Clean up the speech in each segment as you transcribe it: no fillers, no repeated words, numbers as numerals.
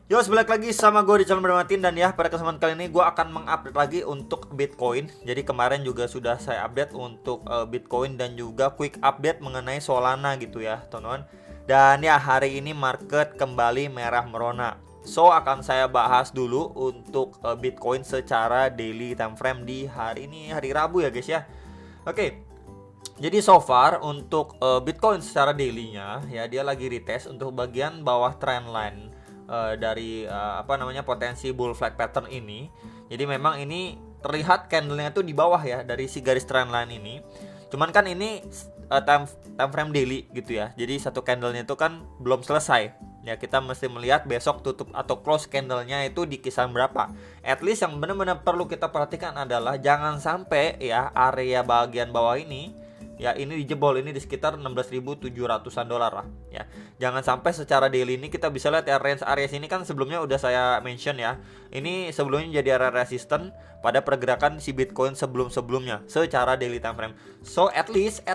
Yo, balik lagi sama gue di channel Bermatin. Dan ya, pada kesempatan kali ini gue akan mengupdate lagi untuk Bitcoin. Jadi kemarin juga sudah saya update untuk Bitcoin dan juga quick update mengenai Solana gitu ya teman-teman. Dan ya, hari ini market kembali merah merona. So, akan saya bahas dulu untuk Bitcoin secara daily time frame di hari ini, hari Rabu ya guys ya. Oke. Jadi so far untuk Bitcoin secara daily-nya ya, dia lagi retest untuk bagian bawah trendline dari potensi bull flag pattern ini. Jadi memang ini terlihat candlenya tuh di bawah ya dari si garis trendline ini. Cuman kan ini time frame daily gitu ya. Jadi satu candlenya itu kan belum selesai. Ya, kita mesti melihat besok tutup atau close candlenya itu di kisaran berapa. At least yang benar-benar perlu kita perhatikan adalah jangan sampai ya area bagian bawah ini ya ini dijebol, ini di sekitar 16.700-an dolar lah ya. Jangan sampai secara daily ini kita bisa lihat ya, range area sini kan sebelumnya udah saya mention ya. Ini sebelumnya jadi area resisten pada pergerakan si Bitcoin sebelum-sebelumnya secara daily time frame. So at least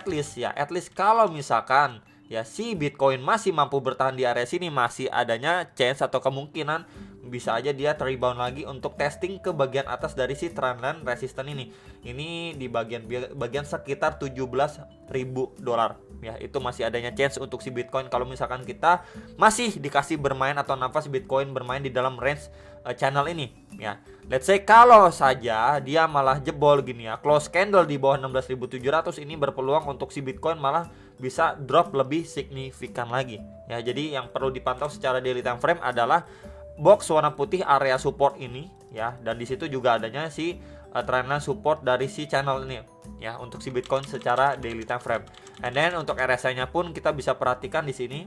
kalau misalkan ya si Bitcoin masih mampu bertahan di area sini, masih adanya chance atau kemungkinan bisa aja dia rebound lagi untuk testing ke bagian atas dari si trendline resisten ini. Ini di bagian sekitar 17.000 dolar. Ya, itu masih adanya chance untuk si Bitcoin kalau misalkan kita masih dikasih bermain atau nafas Bitcoin bermain di dalam range channel ini ya. Let's say kalau saja dia malah jebol gini ya, close candle di bawah 16.700, ini berpeluang untuk si Bitcoin malah bisa drop lebih signifikan lagi ya. Jadi yang perlu dipantau secara daily time frame adalah box warna putih area support ini ya, dan di situ juga adanya si trendline support dari si channel ini ya untuk si Bitcoin secara daily time frame. And then untuk RSI-nya pun kita bisa perhatikan di sini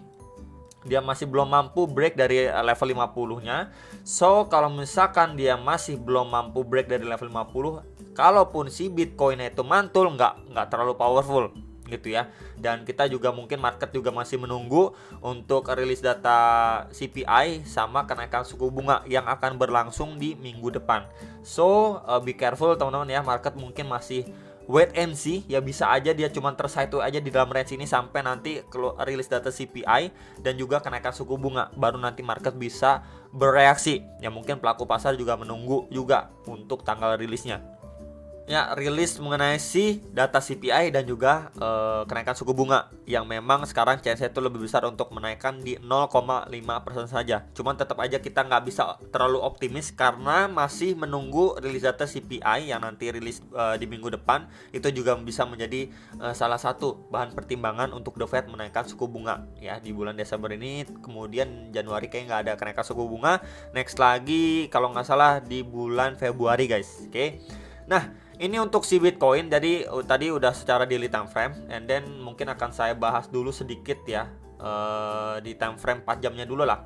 dia masih belum mampu break dari level 50-nya. So kalau misalkan dia masih belum mampu break dari level 50, kalaupun si Bitcoin itu mantul nggak terlalu powerful gitu ya. Dan kita juga mungkin market juga masih menunggu untuk rilis data CPI sama kenaikan suku bunga yang akan berlangsung di minggu depan. So be careful teman-teman ya, market mungkin masih wait and see ya, bisa aja dia cuma tersatu aja di dalam range ini sampai nanti rilis data CPI dan juga kenaikan suku bunga, baru nanti market bisa bereaksi ya. Mungkin pelaku pasar juga menunggu juga untuk tanggal rilisnya ya, rilis mengenai si data CPI dan juga kenaikan suku bunga yang memang sekarang chance itu lebih besar untuk menaikkan di 0,5% saja. Cuman tetap aja kita nggak bisa terlalu optimis karena masih menunggu rilis data CPI yang nanti rilis di minggu depan. Itu juga bisa menjadi salah satu bahan pertimbangan untuk The Fed menaikkan suku bunga ya di bulan Desember ini. Kemudian Januari kayak nggak ada kenaikan suku bunga, next lagi kalau nggak salah di bulan Februari guys. Oke. Nah, ini untuk si Bitcoin. Jadi tadi udah secara daily time frame, and then mungkin akan saya bahas dulu sedikit ya di time frame 4 jamnya dulu lah.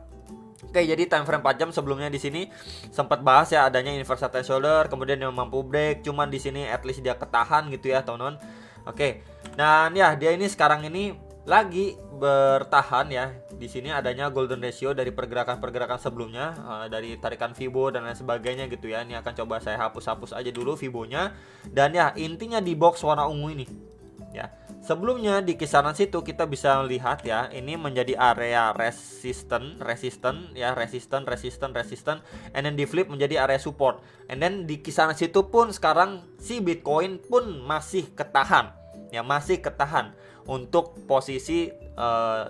Oke, jadi time frame 4 jam sebelumnya di sini sempat bahas ya adanya inverse head shoulder, kemudian dia mampu break, cuman di sini at least dia ketahan gitu ya, teman-teman. Oke. Dan ya dia ini sekarang ini lagi bertahan ya. Di sini adanya golden ratio dari pergerakan-pergerakan sebelumnya, dari tarikan Fibo dan lain sebagainya gitu ya. Ini akan coba saya hapus-hapus aja dulu Fibonya. Dan ya intinya di box warna ungu ini ya. Sebelumnya di kisaran situ kita bisa lihat ya, ini menjadi area resisten, and then di flip menjadi area support. And then di kisaran situ pun sekarang si Bitcoin pun masih ketahan ya, masih ketahan untuk posisi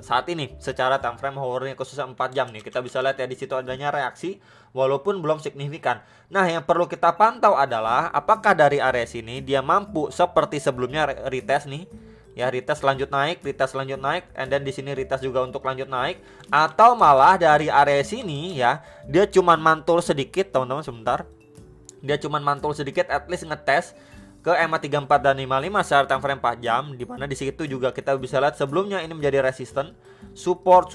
saat ini secara time frame hournya khususnya 4 jam nih. Kita bisa lihat ya di situ adanya reaksi walaupun belum signifikan. Nah, yang perlu kita pantau adalah apakah dari area sini dia mampu seperti sebelumnya retest nih. Ya, retest lanjut naik, and then di sini retest juga untuk lanjut naik, atau malah dari area sini ya dia cuman mantul sedikit, teman-teman sebentar. Dia cuman mantul sedikit, at least ngetes ke EMA 34 dan 55 secara time frame 4 jam, di mana di situ juga kita bisa lihat sebelumnya ini menjadi resisten, support.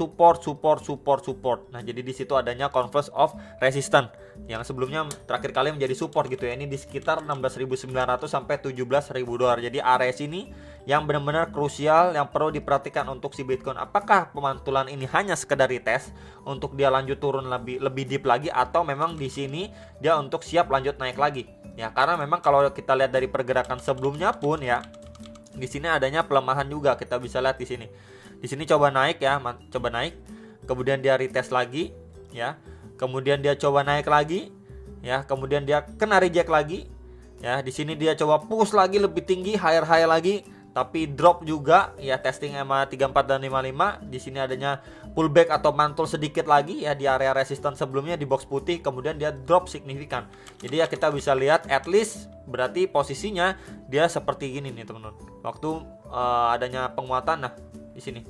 Nah, jadi di situ adanya converse of resistance yang sebelumnya terakhir kali menjadi support gitu ya. Ini di sekitar 16.900 sampai 17.000 dolar. Jadi area sini yang benar-benar krusial yang perlu diperhatikan untuk si Bitcoin. Apakah pemantulan ini hanya sekedar retest untuk dia lanjut turun lebih deep lagi, atau memang di sini dia untuk siap lanjut naik lagi? Ya, karena memang kalau kita lihat dari pergerakan sebelumnya pun ya, di sini adanya pelemahan juga. Kita bisa lihat di sini. Di sini coba naik ya, coba naik. Kemudian dia retest lagi ya. kemudian dia coba naik lagi, ya, kemudian dia kena reject lagi, ya. Di sini dia coba push lagi lebih tinggi, higher lagi, tapi drop juga, ya, testing EMA 34 dan 55. Di sini adanya pullback atau mantul sedikit lagi, ya, di area resistance sebelumnya di box putih, kemudian dia drop signifikan. Jadi ya kita bisa lihat at least berarti posisinya dia seperti gini nih teman-teman. Waktu adanya penguatan, nah di sini,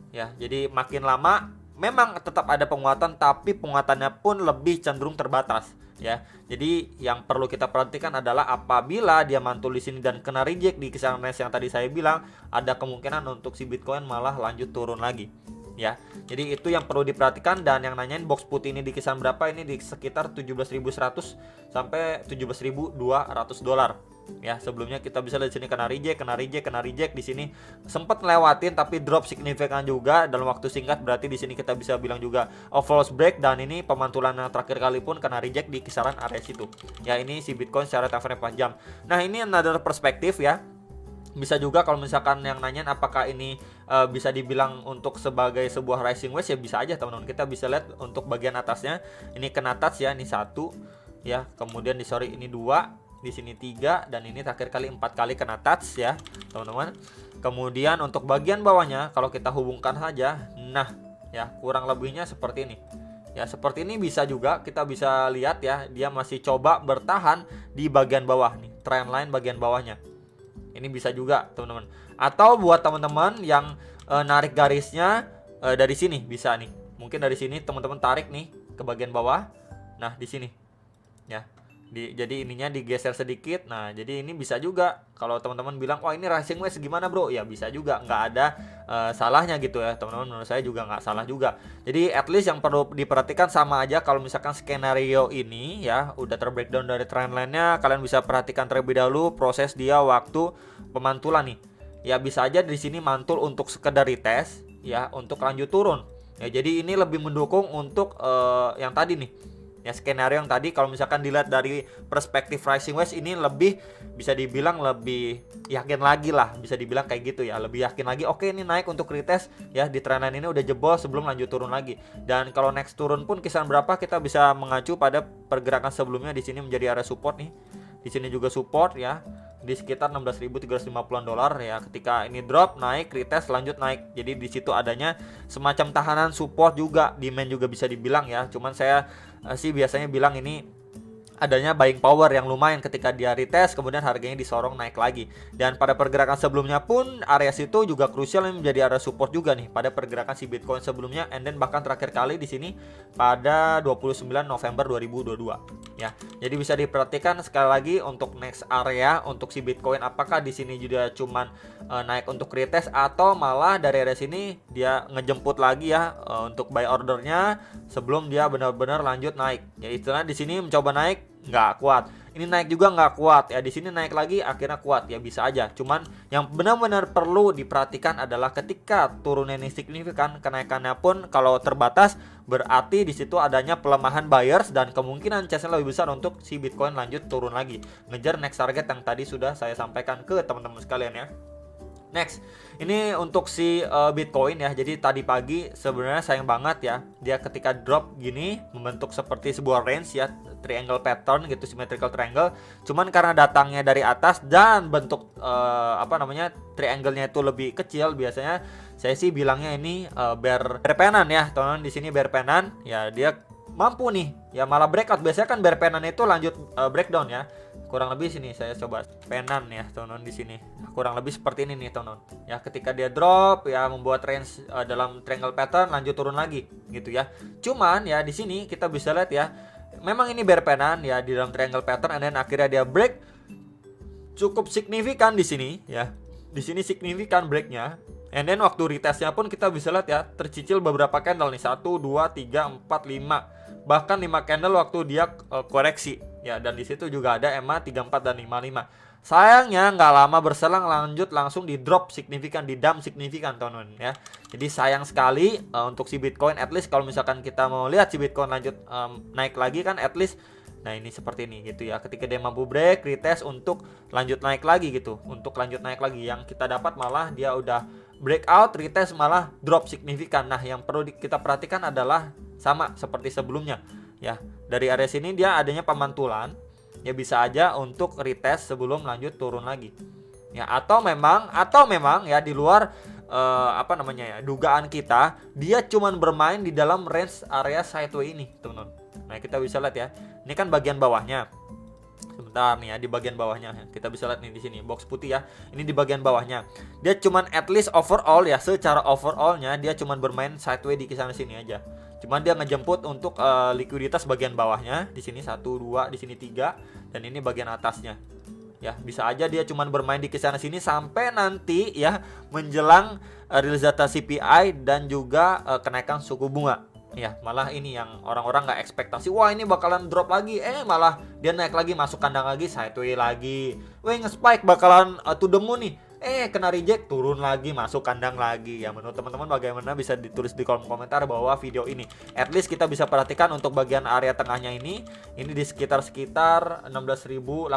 ya. Jadi makin lama memang tetap ada penguatan, tapi penguatannya pun lebih cenderung terbatas, ya. Jadi yang perlu kita perhatikan adalah apabila dia mantul di sini dan kena reject di kisaran range yang tadi saya bilang, ada kemungkinan untuk si Bitcoin malah lanjut turun lagi, ya. Jadi itu yang perlu diperhatikan. Dan yang nanyain box putih ini di kisaran berapa, ini di sekitar 17.100 sampai 17.200 dolar. Ya, sebelumnya kita bisa lihat di sini kena reject di sini sempat ngelewatin tapi drop signifikan juga dalam waktu singkat. Berarti di sini kita bisa bilang juga false break, dan ini pemantulan yang terakhir kali pun kena reject di kisaran area situ. Ya, ini si Bitcoin secara time frame 4 jam. Nah, ini another perspektif, ya. Bisa juga kalau misalkan yang nanyain apakah ini bisa dibilang untuk sebagai sebuah rising wedge, ya bisa aja teman-teman. Kita bisa lihat untuk bagian atasnya ini kena touch, ya, ini 1, ya, kemudian di ini 2, di sini 3, dan ini terakhir kali 4 kali kena touch, ya teman-teman. Kemudian untuk bagian bawahnya kalau kita hubungkan saja, nah, ya, kurang lebihnya seperti ini. Ya, seperti ini bisa juga kita bisa lihat, ya, dia masih coba bertahan di bagian bawah nih, trendline bagian bawahnya. Ini bisa juga teman-teman. Atau buat teman-teman yang narik garisnya dari sini bisa nih. Mungkin dari sini teman-teman tarik nih ke bagian bawah. Nah, di sini, ya. Jadi ininya digeser sedikit. Nah, jadi ini bisa juga kalau teman-teman bilang, wah ini rising wedge gimana bro, ya bisa juga, nggak ada salahnya gitu, ya teman-teman. Menurut saya juga nggak salah juga. Jadi at least yang perlu diperhatikan sama aja kalau misalkan skenario ini, ya, udah terbreakdown dari trendline-nya, kalian bisa perhatikan terlebih dahulu proses dia waktu pemantulan nih. Ya, bisa aja di sini mantul untuk sekedar retest, ya, untuk lanjut turun. Ya, jadi ini lebih mendukung untuk yang tadi nih. Ya, skenario yang tadi kalau misalkan dilihat dari perspektif rising wedge, ini lebih bisa dibilang lebih yakin lagi lah, bisa dibilang kayak gitu, ya, lebih yakin lagi. Oke, ini naik untuk retest, ya, di trendline ini udah jebol sebelum lanjut turun lagi. Dan kalau next turun pun kisaran berapa, kita bisa mengacu pada pergerakan sebelumnya. Di sini menjadi area support nih, di sini juga support, ya, di sekitar 16.350-an dolar, ya. Ketika ini drop, naik, retest, lanjut naik. Jadi di situ adanya semacam tahanan support juga, demand juga bisa dibilang, ya. Cuman saya sih biasanya bilang ini adanya buying power yang lumayan ketika dia retest, kemudian harganya disorong naik lagi. Dan pada pergerakan sebelumnya pun area situ juga krusial, yang menjadi area support juga nih pada pergerakan si Bitcoin sebelumnya. And then bahkan terakhir kali di sini pada 29 November 2022, ya. Jadi bisa diperhatikan sekali lagi untuk next area untuk si Bitcoin, apakah di sini juga cuman naik untuk retest atau malah dari area sini dia ngejemput lagi, ya, untuk buy ordernya sebelum dia benar-benar lanjut naik. Ya, istilahnya di sini mencoba naik nggak kuat, ini naik juga nggak kuat, ya, di sini naik lagi akhirnya kuat, ya, bisa aja. Cuman yang benar-benar perlu diperhatikan adalah ketika turunnya ini signifikan, kenaikannya pun kalau terbatas, berarti di situ adanya pelemahan buyers dan kemungkinan chance-nya lebih besar untuk si Bitcoin lanjut turun lagi, ngejar next target yang tadi sudah saya sampaikan ke teman-teman sekalian, ya. Next, ini untuk si Bitcoin, ya. Jadi tadi pagi sebenarnya sayang banget, ya, dia ketika drop gini membentuk seperti sebuah range, ya, triangle pattern gitu, symmetrical triangle. Cuman karena datangnya dari atas dan bentuk triangle-nya itu lebih kecil, biasanya saya sih bilangnya ini bear penan, ya, teman-teman. Di sini bear penan, ya, dia mampu nih, ya, malah breakout. Biasanya kan bear penan itu lanjut breakdown, ya. Kurang lebih sini saya coba penan, ya, teman-teman. Di sini kurang lebih seperti ini nih, teman-teman. Ya, ketika dia drop, ya, membuat range dalam triangle pattern, lanjut turun lagi gitu, ya. Cuman, ya, di sini kita bisa lihat, ya, memang ini bear penan, ya, di dalam triangle pattern, dan akhirnya dia break cukup signifikan di sini, ya. Di sini signifikan breaknya. And then waktu retestnya pun kita bisa lihat, ya, tercicil beberapa candle nih, 1, 2, 3, 4, 5. Bahkan 5 candle waktu dia koreksi, ya, dan di situ juga ada EMA 34 dan 55. Sayangnya nggak lama berselang lanjut langsung di drop signifikan, di dump signifikan, teman-teman, ya. Jadi sayang sekali untuk si Bitcoin. At least kalau misalkan kita mau lihat si Bitcoin lanjut naik lagi kan, at least, nah, ini seperti ini gitu, ya. Ketika dia mampu break, retest untuk lanjut naik lagi gitu, untuk lanjut naik lagi. Yang kita dapat malah dia udah breakout, retest, malah drop signifikan. Nah, yang perlu kita perhatikan adalah sama seperti sebelumnya. Ya, dari area sini dia adanya pemantulan. Ya bisa aja untuk retest sebelum lanjut turun lagi. Ya, atau memang ya di luar dugaan kita, dia cuman bermain di dalam range area sideway ini, teman-teman. Nah, kita bisa lihat ya. Ini kan bagian bawahnya. Sebentar nih ya, di bagian bawahnya kita bisa lihat nih di sini box putih ya. Ini di bagian bawahnya. Dia cuman at least overall ya, secara overallnya dia cuman bermain sideway di kisaran sini aja. Cuman dia ngejemput untuk likuiditas bagian bawahnya. Di sini 1 2, di sini 3, dan ini bagian atasnya. Ya, bisa aja dia cuman bermain di kisaran sini sampai nanti ya menjelang rilis data CPI dan juga kenaikan suku bunga. Ya, malah ini yang orang-orang nggak ekspektasi, wah ini bakalan drop lagi, malah dia naik lagi, masuk kandang lagi, sideway lagi, nge-spike bakalan to the moon nih, kena reject, turun lagi, masuk kandang lagi. Ya, menurut teman-teman bagaimana, bisa ditulis di kolom komentar bawah video ini. At least kita bisa perhatikan untuk bagian area tengahnya ini di sekitar 16.880,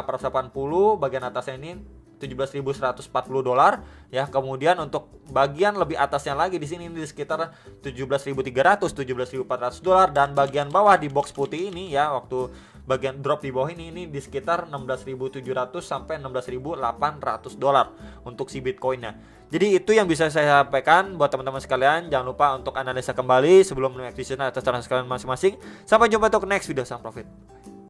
bagian atasnya ini $17.140 ya. Kemudian untuk bagian lebih atasnya lagi di sini di sekitar $17.300, $17.400, dan bagian bawah di box putih ini ya, waktu bagian drop di bawah ini di sekitar $16.700 sampai $16.800 untuk si Bitcoinnya. Jadi itu yang bisa saya sampaikan buat teman-teman sekalian. Jangan lupa untuk analisa kembali sebelum mengaksesikan atas saran sekalian masing-masing. Sampai jumpa untuk next video. Salam profit.